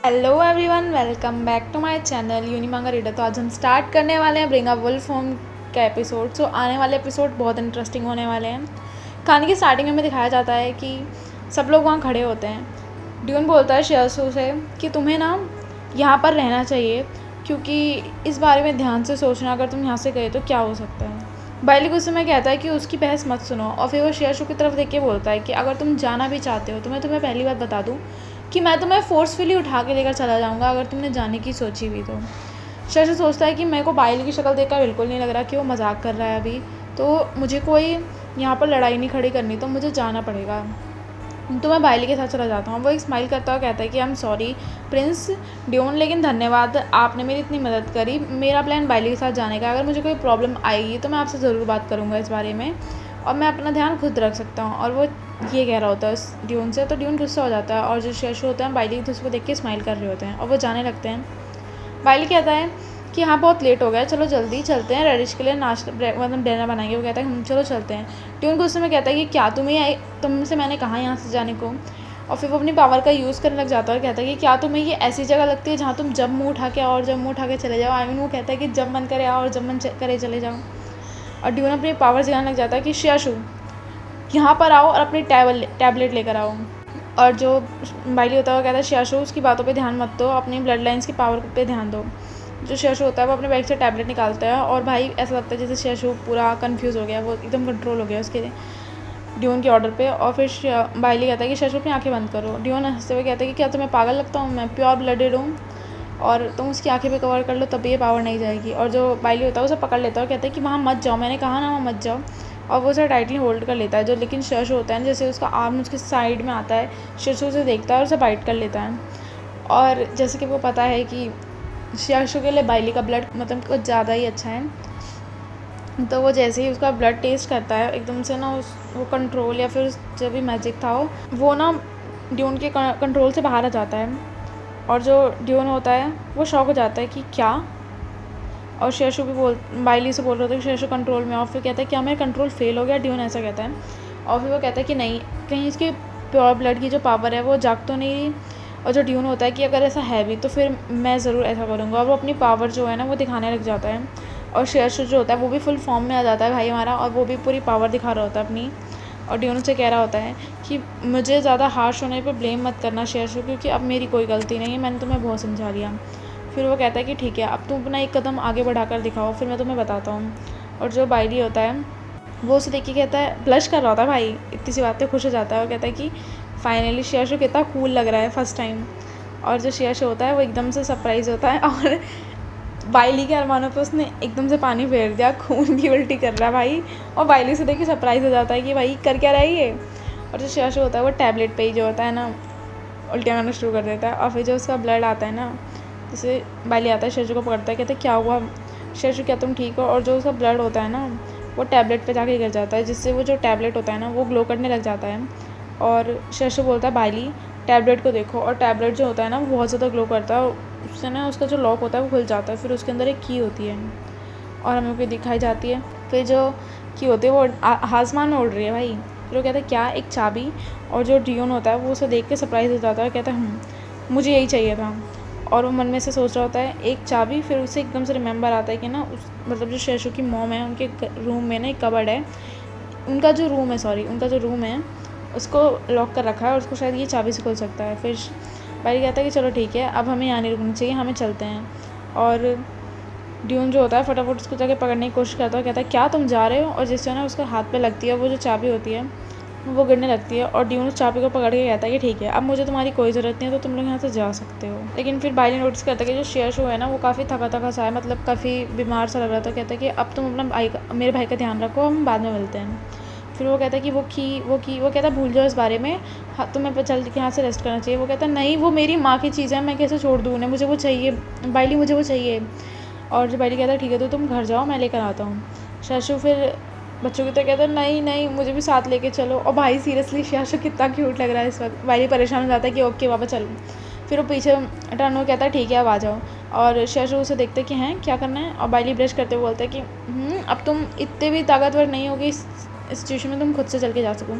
Hello everyone, welcome back to my channel Unimanga reader. तो आज हम स्टार्ट करने वाले हैं ब्रिंग अ वुल्फ होम का एपिसोड। सो आने वाले एपिसोड बहुत इंटरेस्टिंग होने वाले हैं। कहानी की स्टार्टिंग में दिखाया जाता है कि सब लोग वहाँ खड़े होते हैं। ड्यून बोलता है शेरसू से कि तुम्हें ना यहाँ पर रहना चाहिए, क्योंकि इस बारे में ध्यान से सोचना, अगर तुम यहाँ से गए तो क्या हो सकता है। बाइली गुस्से में कहता है कि उसकी बहस मत सुनो, और फिर वो शेरसू की तरफ देख के बोलता है कि अगर तुम जाना भी चाहते हो तो मैं तुम्हें पहली बात बता दूँ कि मैं तुम्हें फोर्सफुली उठा के लेकर चला जाऊंगा अगर तुमने जाने की सोची भी तो। शेरसू सोचता है कि मेरे को बाइली की शक्ल देखकर बिल्कुल नहीं लग रहा कि वो मजाक कर रहा है अभी, तो मुझे कोई यहाँ पर लड़ाई नहीं खड़ी करनी, तो मुझे जाना पड़ेगा। तो मैं बाइली के साथ चला जाता हूँ। वो एक स्माइल करता हुआ कहता है कि I am sorry Prince dune, लेकिन धन्यवाद, आपने मेरी इतनी मदद करी। मेरा प्लान बाइली के साथ जाने का, अगर मुझे कोई प्रॉब्लम आएगी तो मैं आपसे ज़रूर बात करूँगा इस बारे में, और मैं अपना ध्यान खुद रख सकता हूँ। और वो ये कह रहा होता है ड्यून से, तो ड्यून गुस्सा हो जाता है, और जो शेरसू होता है बाइली को देख के स्माइल कर रहे होते हैं और वो जाने लगते हैं। बाइली कहता है कि हाँ बहुत लेट हो गया, चलो जल्दी चलते हैं, रेडिश के लिए नाश्ता मतलब डिनर बनाएंगे। वो कहता है हम चलो चलते हैं। ड्यून गुस्से में कहता है कि क्या तुमसे मैंने कहा यहाँ से जाने को। और फिर वो अपनी पावर का यूज़ करने लग जाता है और कहता है कि क्या तुम्हें ये ऐसी जगह लगती है जहाँ तुम जब मुँह उठा के आओ और जब मुँह उठा के चले जाओ। वो कहता है कि जब मन करे आओ और जब मन करे चले जाओ। और ड्यून अपनी पावर जगाने लग जाता है कि शेरसू यहाँ पर आओ और अपनी टैबलेट लेकर आओ। और जो बाइली होता है वो कहता है शेरसू उसकी बातों पे ध्यान मत दो, अपनी ब्लड लाइन्स की पावर पे ध्यान दो। जो शेरसू होता है वो अपने बैग से टैबलेट निकालता है, और भाई ऐसा लगता है जैसे शेरसू पूरा कंफ्यूज हो गया, वो एकदम कंट्रोल हो गया उसके ड्यून के ऑर्डर पे। और फिर बाइली कहता है कि शेरसू अपनी आंखें बंद करो। ड्यून हंसते हुए कहता है कि क्या तुम्हें पागल लगता हूँ, मैं प्योर ब्लडेड हूँ, और तुम उसकी आंखें पे कवर कर लो तभी ये पावर नहीं जाएगी। और जो बाइली होता है उसे पकड़ लेता है और कहता है कि वहाँ मत जाओ, मैंने कहा ना वहाँ मत जाओ। और वो उसे टाइटली होल्ड कर लेता है। जो लेकिन शेरसू होता है ना, जैसे उसका आर्म उसके साइड में आता है, शेरसू उसे देखता है और उसे बाइट कर लेता है। और जैसे कि वो पता है कि शेरसू के लिए बाइली का ब्लड मतलब कुछ ज़्यादा ही अच्छा है, तो वो जैसे ही उसका ब्लड टेस्ट करता है एकदम से ना वो कंट्रोल या फिर जो भी मैजिक था वो ना ड्यून के कंट्रोल से बाहर आ जाता है। और जो ड्यून होता है वो शॉक हो जाता है कि क्या। और शेरसू भी बाइली से बोल रहा था कि शेरसू कंट्रोल में। और फिर कहता है क्या मेरा कंट्रोल फेल हो गया, ड्यून ऐसा कहता है। और फिर वो कहता है कि नहीं, कहीं इसके प्योर ब्लड की जो पावर है वो जाग तो नहीं रही। और जो ड्यून होता है कि अगर ऐसा है भी तो फिर मैं ज़रूर ऐसा करूँगा, और वो अपनी पावर जो है ना वो दिखाने लग जाता है। और शेरसू जो होता है वो भी फुल फॉर्म में आ जाता है भाई हमारा, और वो भी पूरी पावर दिखा रहा होता है अपनी। और ड्यून से कह रहा होता है कि मुझे ज़्यादा हार्श होने पर ब्लेम मत करना शेरसू, क्योंकि अब मेरी कोई गलती नहीं है, मैंने तुम्हें बहुत समझा लिया। फिर वो कहता है कि ठीक है, अब तुम अपना एक कदम आगे बढ़ाकर दिखाओ, फिर मैं तुम्हें बताता हूँ। और जो बाइली होता है वो उसे देख के कहता है, ब्लश कर रहा होता है भाई, इतनी सी बात पे खुश हो जाता है और कहता है कि फाइनली शेरसू कितना कूल लग रहा है फर्स्ट टाइम। और जो शेरसू होता है वो एकदम से सरप्राइज़ होता है, और बाइली के अरमानों पे उसने एकदम से पानी फेर दिया, खून की उल्टी कर रहा है भाई। और बाइली से देख के सरप्राइज़ हो जाता है कि भाई कर क्या रहा है ये। और जो शेरसू होता है वो टैबलेट पे ही जो होता है ना उल्टियाँ करना शुरू कर देता है। और फिर जो उसका ब्लड आता है ना, जैसे बाइली आता है शेरसू को पकड़ता है, कहता है क्या हुआ शेरसू, क्या तुम ठीक हो। और जो उसका ब्लड होता है ना वो टैबलेट पे जाके गिर जाता है, जिससे वो जो टैबलेट होता है ना वो ग्लो करने लग जाता है। और शेरसू बोलता है बाइली टैबलेट को देखो, और टैबलेट जो होता है ना वो बहुत ज़्यादा ग्लो करता है, उससे ना उसका जो लॉक होता है वो खुल जाता है। फिर उसके अंदर एक की होती है और हमें कोई दिखाई जाती है। फिर जो की होती है वो आसमान में उड़ रही है भाई। फिर वो कहता है क्या, एक चाबी। और जो ड्यून होता है वो उसे देख के सरप्राइज हो जाता है, कहता है मुझे यही चाहिए था। और वो मन में से सोच रहा होता है एक चाबी। फिर उसे एकदम से रिमेंबर आता है कि ना मतलब जो शेरसू की मॉम है उनके रूम में ना एक कबर्ड है, उनका जो रूम है उसको लॉक कर रखा है, और उसको शायद ये चाबी से खोल सकता है। फिर बाइली कहता है कि चलो ठीक है, अब हमें यहाँ नहीं रुकना चाहिए, हमें चलते हैं। और ड्यून जो होता है फटाफट उसको जाके पकड़ने की कोशिश करता है, कहता है क्या तुम जा रहे हो। और जिससे ना उसका हाथ पे लगती है वो जो चाबी होती है वो गिरने लगती है, और ड्यून उस चाबी को पकड़ के कहता है कि ठीक है, अब मुझे तुम्हारी कोई ज़रूरत नहीं है, तो तुम लोग यहाँ से जा सकते हो। लेकिन फिर बाइली नोटिस करता है कि जो शेरसू है ना वो काफ़ी थका सा है, मतलब काफ़ी बीमार सा लग रहा था। कहता है कि अब तुम अपना मेरे भाई का ध्यान रखो, हम बाद में मिलते हैं। फिर वो कहता है कि वो कहता है भूल जाओ इस बारे में, हाँ तुम्हें चल के यहाँ से रेस्ट करना चाहिए। वो कहता है नहीं, वो मेरी माँ की चीज़ है, मैं कैसे छोड़ दूँ उन्हें, मुझे वो चाहिए बाइली, मुझे वो चाहिए। और जो बाइली कहता है ठीक है तो तुम घर जाओ, मैं लेकर आता हूँ। शेरसू फिर बच्चों की तरह कहता है नहीं नहीं मुझे भी साथ लेके चलो। और भाई सीरियसली शेरसू कितना क्यूट लग रहा है इस वक्त। बाइली परेशान हो जाता है कि ओके पापा चलो। फिर वो पीछे टर्न हो कहता है ठीक है अब आ जाओ। और शेरसू उसे देखते कि हैं क्या करना है। और बाइली ब्रश करते हुए बोलते हैं कि अब तुम इतने भी ताकतवर नहीं होगी इस सिचुएशन में तुम खुद से चल के जा सको,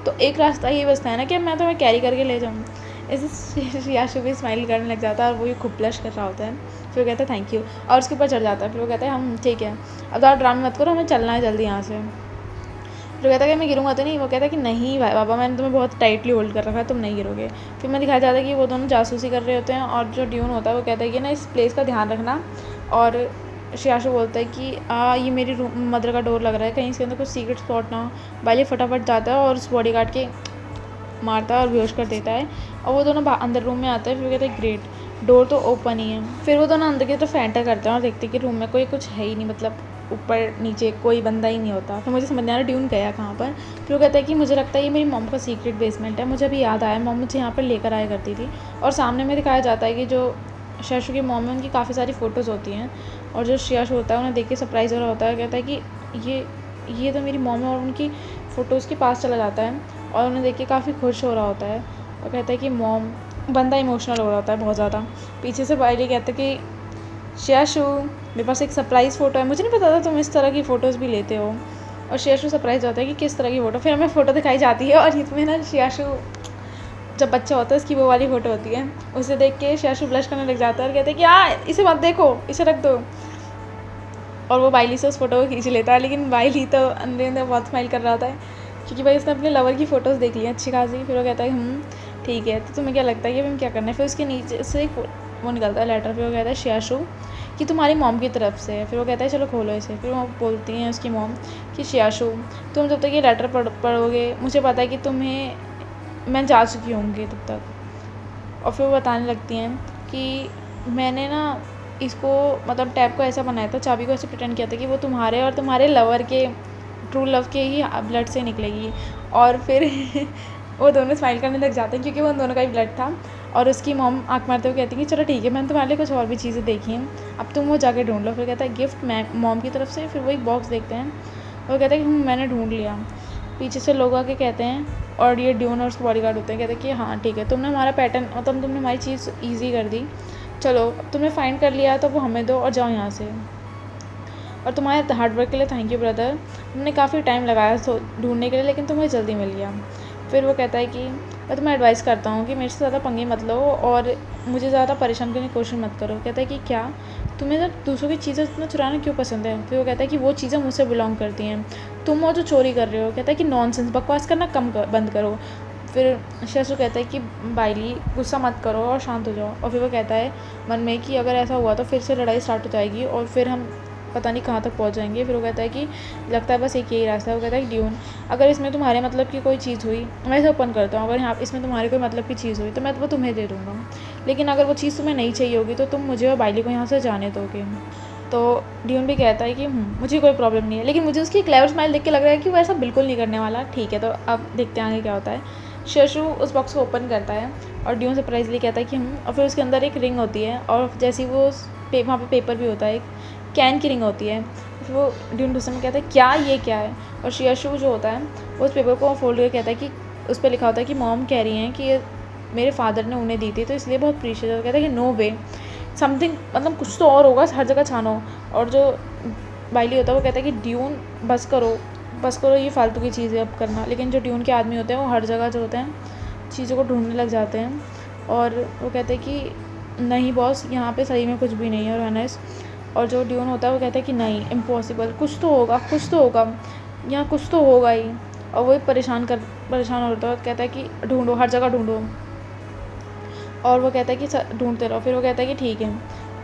तो एक रास्ता ये बचता है ना कि मैं तुम्हें कैरी करके ले जाऊँ। ऐसे शियाशु भी स्माइल करने लग जाता है और वो भी खूब ब्लश कर रहा होता है। फिर वो कहता है थैंक यू और उसके ऊपर चढ़ जाता है। फिर वो कहता है हम ठीक है अब ज़्यादा ड्रामा मत करो, हमें चलना है जल्दी यहाँ से। फिर कहता है कि मैं गिरूंगा तो नहीं। वो कहता है कि नहीं भाई बाबा, मैंने तुम्हें बहुत टाइटली होल्ड कर रखा है, तुम नहीं गिरोगे। फिर मैं दिखाया जाता है कि वो दोनों जासूसी कर रहे होते हैं और जो ड्यून होता है वो कहता है कि ना इस प्लेस का ध्यान रखना। और शियाशु बोलता है कि ये मेरी रूम मदर का डोर लग रहा है, कहीं इसके अंदर कुछ सीक्रेट स्पॉट ना हो। बाली फटाफट जाता है और उस बॉडी गार्ड के मारता है और बेहोश कर देता है। और वो दोनों अंदर रूम में आते हैं। फिर कहते हैं ग्रेट, डोर तो ओपन ही है। फिर वो दोनों अंदर की तरफ एंटर करते हैं और देखते हैं कि रूम में कोई कुछ है ही नहीं, मतलब ऊपर नीचे कोई बंदा ही नहीं होता। फिर मुझे समझ नहीं आ रहा ड्यून गया कहाँ पर। फिर वो कहता है कि मुझे लगता है ये मेरी मॉम का सीक्रेट बेसमेंट है, मुझे अभी याद आया मॉम मुझे यहाँ पर लेकर आया करती थी। और सामने में दिखाया जाता है कि जो शियाशु की मॉम है उनकी काफ़ी सारी फ़ोटोज़ होती हैं और जो शियाशु होता है उन्हें देख के सरप्राइज़ हो रहा होता है। कहता है कि ये तो मेरी मॉम है और उनकी फ़ोटोज़ के पास चला जाता है और उन्हें देख के काफ़ी खुश हो रहा होता है और कहता है कि मॉम। बंदा इमोशनल हो रहा होता है बहुत ज़्यादा। पीछे से बाइली कहते कि शियाशु मेरे पास एक सरप्राइज़ फ़ोटो है, मुझे नहीं पता था तुम इस तरह की फ़ोटोज़ भी लेते हो। और शियाशु सरप्राइज़ होता है कि किस तरह की फ़ोटो। फिर हमें फ़ोटो दिखाई जाती है और इसमें ना शियाशु जब बच्चा होता है उसकी वो वाली फ़ोटो होती है। उसे देख के शियाशु ब्लश करने लग जाता है और कहते हैं कि इसे मत देखो, इसे रख दो। और वो बाइली से उस फ़ोटो को खींच लेता है, लेकिन बाइली तो अंदर अंदर बहुत स्माइल कर रहा होता है क्योंकि भाई उसने अपने लवर की फ़ोटोज़ देख ली हैं अच्छी खासी। फिर वो कहता है ठीक है, तो तुम्हें क्या लगता है कि हमें क्या करना है। फिर उसके नीचे से वो निकलता है लेटर। फिर वो कहता है शियाशु कि तुम्हारी मॉम की तरफ से है। फिर वो कहता है चलो खोलो इसे। फिर वो बोलती हैं उसकी मॉम कि शियाशु तुम जब तक ये लेटर पढ़ोगे मुझे पता है कि तुम्हें मैं जा चुकी होंगी तब तक। और फिर वो बताने लगती हैं कि मैंने ना इसको मतलब टैप को ऐसा बनाया था, चाबी को ऐसे प्रिटेंड किया था कि वो तुम्हारे और तुम्हारे लवर के ट्रू लव के ही ब्लड से निकलेगी। और फिर वो दोनों स्माइल करने लग जाते हैं क्योंकि वो उन दोनों का ही ब्लड था। और उसकी मॉम आँख मारते हुए कहती है कि चलो ठीक है, मैंने तुम्हारे लिए कुछ और भी चीज़ें देखी हैं, अब तुम वो जाके ढूंढ लो। फिर कहता है गिफ्ट मॉम की तरफ से। फिर वो एक बॉक्स देखते हैं और कहता है कि मैंने ढूंढ लिया। पीछे से लोग आके कहते हैं और ये ड्यून और उसके बॉडीगार्ड होते हैं, कहते हैं कि हाँ ठीक है, तुमने हमारा पैटर्न मतलब तुमने हमारी चीज़ ईजी कर दी, चलो अब तुमने फाइंड कर लिया तो वो हमें दो और जाओ यहाँ से। और तुम्हारे हार्डवर्क के लिए थैंक यू ब्रदर, तुमने काफ़ी टाइम लगाया ढूंढने के लिए लेकिन तुम्हें जल्दी मिल गया। फिर वो कहता है कि मैं तुम्हें एडवाइस करता हूँ कि मेरे से ज़्यादा पंगे मत लो और मुझे ज़्यादा परेशान करने की कोशिश मत करो। कहता है कि क्या तुम्हें जब दूसरों की चीज़ें इतना चुराना क्यों पसंद है। फिर वो कहता है कि वो चीज़ें मुझसे बिलोंग करती हैं, तुम वो जो चोरी कर रहे हो। कहता है कि नॉनसेंस, बकवास करना बंद करो। फिर शियाशु कहता है कि बाइली गुस्सा मत करो और शांत हो जाओ। और फिर वो कहता है मन में कि अगर ऐसा हुआ तो फिर से लड़ाई स्टार्ट हो जाएगी और फिर हम पता नहीं कहाँ तक पहुँच जाएंगे। फिर वो कहता है कि लगता है बस एक यही रास्ता है। वो कहता है कि ड्यून अगर इसमें तुम्हारे मतलब की कोई चीज़ हुई मैं इसे ओपन करता हूँ, अगर यहाँ इसमें तुम्हारे कोई मतलब की चीज़ हुई तो मैं वो तुम्हें दे दूँगा, लेकिन अगर वो चीज़ तुम्हें नहीं चाहिए होगी तो तुम मुझे और बाइली को यहाँ से जाने दोगे। तो ड्यून भी कहता है कि मुझे कोई प्रॉब्लम नहीं है, लेकिन मुझे उसकी क्लेवर स्माइल देख के लग रहा है कि वो ऐसा बिल्कुल नहीं करने वाला। ठीक है, तो अब देखते हैं आगे क्या होता है। शियाशु उस बॉक्स को ओपन करता है और ड्यून सरप्राइजली कहता है कि और फिर उसके अंदर एक रिंग होती है और जैसे ही वो वहाँ पे पेपर भी होता है, एक कैन की रिंग होती है। फिर वो ड्यून गुस्से में कहता है क्या ये क्या है। और शियाशु जो होता है वो उस पेपर को फोल्ड करके कहता है कि उस पर लिखा होता है कि मॉम कह रही हैं कि ये मेरे फादर ने उन्हें दी थी तो इसलिए बहुत प्रीशियस है। कहता है कि नो वे, समथिंग मतलब कुछ तो और होगा, हर जगह छानो। और जो बाइली होता है वो कहता है कि ड्यून बस करो ये फालतू की चीज़ें अब करना। लेकिन जो ड्यून के आदमी होते हैं वो हर जगह जो होते हैं चीज़ों को ढूंढने लग जाते हैं और वो कहते हैं कि नहीं बॉस, यहाँ पे सही में कुछ भी नहीं है और हनेस। और जो ड्यून होता है वो कहता है कि नहीं इम्पॉसिबल, कुछ तो होगा यहाँ कुछ तो होगा ही। और वो परेशान होता है, कहता है कि ढूंढो, हर जगह ढूंढो। और वो कहता है कि ढूंढते रहो। फिर वो कहता है कि ठीक है,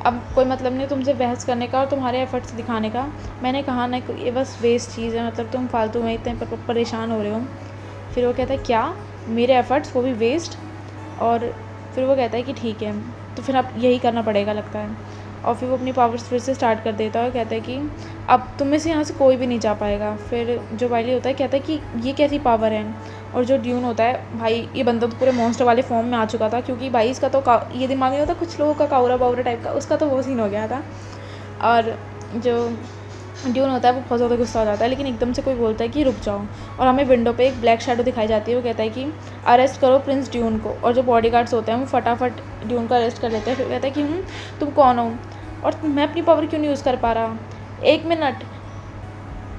अब कोई मतलब नहीं तुमसे बहस करने का और तुम्हारे एफर्ट्स दिखाने का। मैंने कहा ना ये बस वेस्ट चीज़ है, मतलब तुम फालतू में इतने परेशान हो रहे हो। फिर वो कहता है क्या मेरे एफर्ट्स वो भी वेस्ट। और फिर वो कहता है कि ठीक है, तो फिर अब यही करना पड़ेगा लगता है। और फिर वो अपनी पावर्स फिर से स्टार्ट कर देता है और कहता है कि अब तुम में से यहाँ से कोई भी नहीं जा पाएगा। फिर जो बाइली होता है कहता है कि ये कैसी पावर है। और जो ड्यून होता है भाई ये बंदा तो पूरे मॉन्स्टर वाले फॉर्म में आ चुका था क्योंकि भाई इसका तो ये दिमाग नहीं होता कुछ लोगों का काउरा बाउरा टाइप का, उसका तो वो सीन हो गया था। और जो ड्यून होता है वो बहुत ज़्यादा गुस्सा हो जाता है, लेकिन एकदम से कोई बोलता है कि रुक जाओ। और हमें विंडो पे एक ब्लैक शैडो दिखाई जाती है। वो कहता है कि अरेस्ट करो प्रिंस ड्यून को। और जो बॉडीगार्ड्स होते हैं वो फटाफट ड्यून को अरेस्ट कर लेते हैं। फिर कहता है कि तुम कौन हो और मैं अपनी पावर क्यों नहीं यूज़ कर पा रहा, 1 मिनट।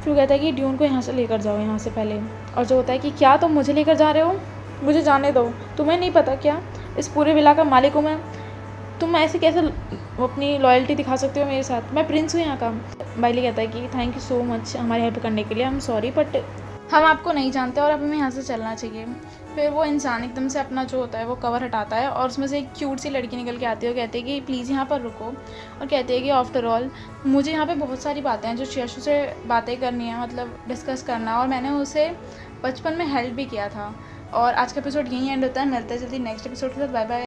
फिर कहता है कि ड्यून को यहाँ से लेकर जाओ यहाँ से पहले। और जो होता है कि क्या तुम मुझे लेकर जा रहे हो, मुझे जाने दो, तुम्हें नहीं पता क्या इस पूरे विला का मालिक हूँ मैं, तुम ऐसे कैसे अपनी लॉयल्टी दिखा सकते हो मेरे साथ, मैं प्रिंस हूँ यहाँ का। बाइली कहता है कि थैंक यू सो मच हमारी हेल्प करने के लिए, हम सॉरी बट हम आपको नहीं जानते और अब हमें यहाँ से चलना चाहिए। फिर वो इंसान एकदम से अपना जो होता है वो कवर हटाता है और उसमें से एक क्यूट सी लड़की निकल के आती है और कहती है कि प्लीज़ यहाँ पर रुको, और कहती है कि आफ्टर ऑल मुझे यहाँ पे बहुत सारी बातें हैं जो यशु से बातें करनी है, मतलब डिस्कस करना, और मैंने उसे बचपन में हेल्प भी किया था। और आज का एपिसोड यहीं एंड होता है, मिलते हैं जल्दी नेक्स्ट एपिसोड के साथ, बाय बाय।